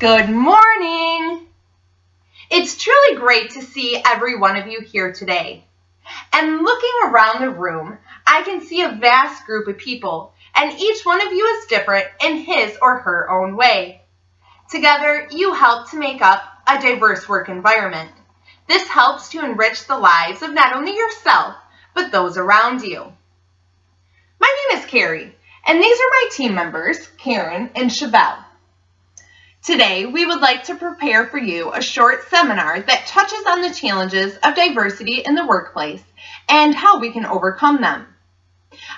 Good morning! It's truly great to see every one of you here today. And looking around the room, I can see a vast group of people, and each one of you is different in his or her own way. Together, you help to make up a diverse work environment. This helps to enrich the lives of not only yourself, but those around you. My name is Carrie, and these are my team members, Karen and Chevelle. Today, we would like to prepare for you a short seminar that touches on the challenges of diversity in the workplace and how we can overcome them.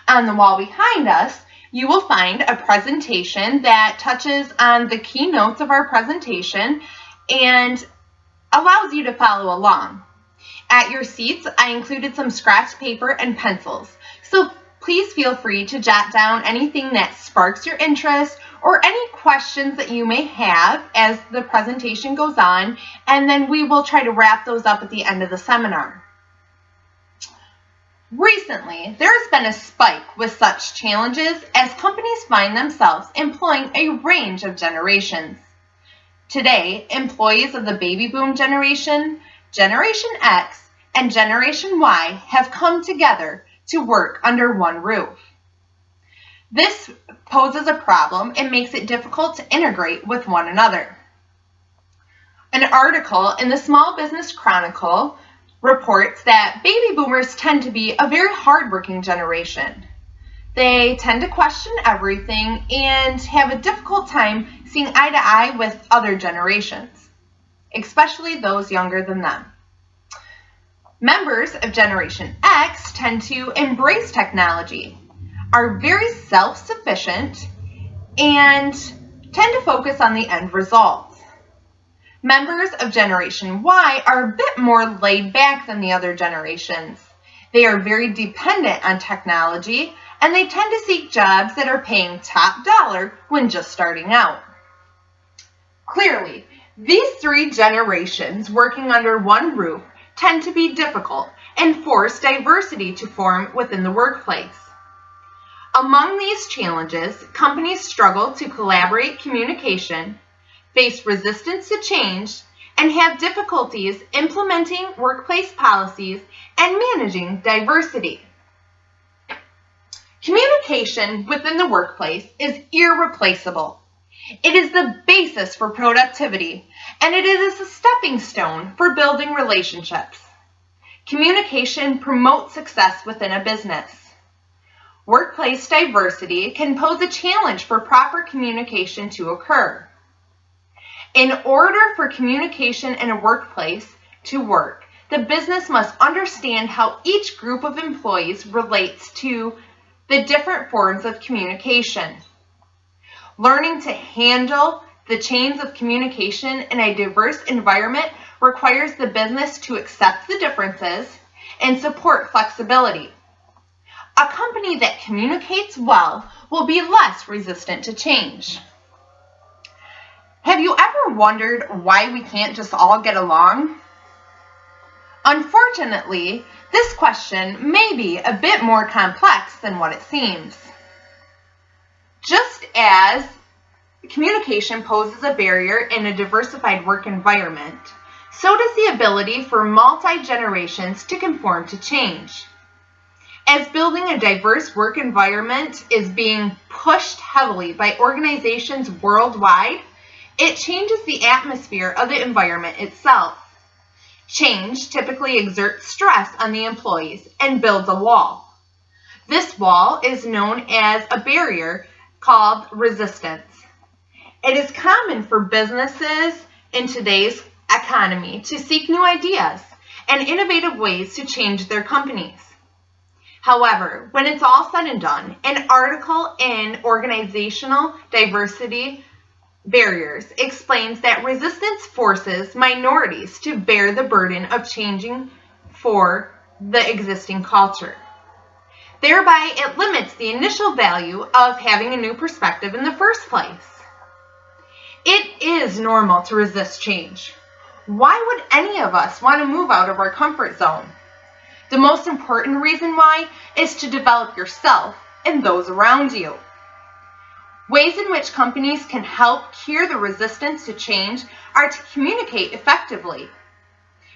On the wall behind us, you will find a presentation that touches on the key notes of our presentation and allows you to follow along. At your seats, I included some scratch paper and pencils, so please feel free to jot down anything that sparks your interest or any questions that you may have as the presentation goes on, and then we will try to wrap those up at the end of the seminar. Recently, there has been a spike with such challenges as companies find themselves employing a range of generations. Today, employees of the baby boom generation, Generation X, and Generation Y have come together to work under one roof. This poses a problem and makes it difficult to integrate with one another. An article in the Small Business Chronicle reports that baby boomers tend to be a very hardworking generation. They tend to question everything and have a difficult time seeing eye to eye with other generations, especially those younger than them. Members of Generation X tend to embrace technology, are very self-sufficient, and tend to focus on the end result. Members of Generation Y are a bit more laid back than the other generations. They are very dependent on technology, and they tend to seek jobs that are paying top dollar when just starting out. Clearly, these three generations working under one roof tend to be difficult and force diversity to form within the workplace. Among these challenges, companies struggle to collaborate communication, face resistance to change, and have difficulties implementing workplace policies and managing diversity. Communication within the workplace is irreplaceable. It is the basis for productivity, and it is a stepping stone for building relationships. Communication promotes success within a business. Workplace diversity can pose a challenge for proper communication to occur. In order for communication in a workplace to work, the business must understand how each group of employees relates to the different forms of communication. Learning to handle the chains of communication in a diverse environment requires the business to accept the differences and support flexibility. A company that communicates well will be less resistant to change. Have you ever wondered why we can't just all get along? Unfortunately, this question may be a bit more complex than what it seems. Just as communication poses a barrier in a diversified work environment, so does the ability for multi-generations to conform to change. As building a diverse work environment is being pushed heavily by organizations worldwide, it changes the atmosphere of the environment itself. Change typically exerts stress on the employees and builds a wall. This wall is known as a barrier called resistance. It is common for businesses in today's economy to seek new ideas and innovative ways to change their companies. However, when it's all said and done, an article in Organizational Diversity Barriers explains that resistance forces minorities to bear the burden of changing for the existing culture. Thereby, it limits the initial value of having a new perspective in the first place. It is normal to resist change. Why would any of us want to move out of our comfort zone? The most important reason why is to develop yourself and those around you. Ways in which companies can help cure the resistance to change are to communicate effectively.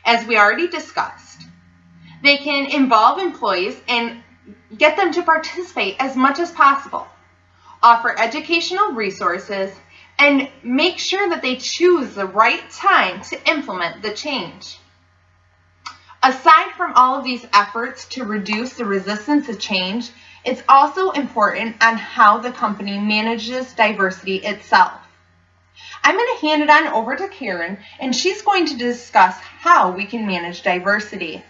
As we already discussed, they can involve employees and get them to participate as much as possible, offer educational resources, and make sure that they choose the right time to implement the change. Aside from all of these efforts to reduce the resistance to change, it's also important on how the company manages diversity itself. I'm going to hand it on over to Karen, and she's going to discuss how we can manage diversity.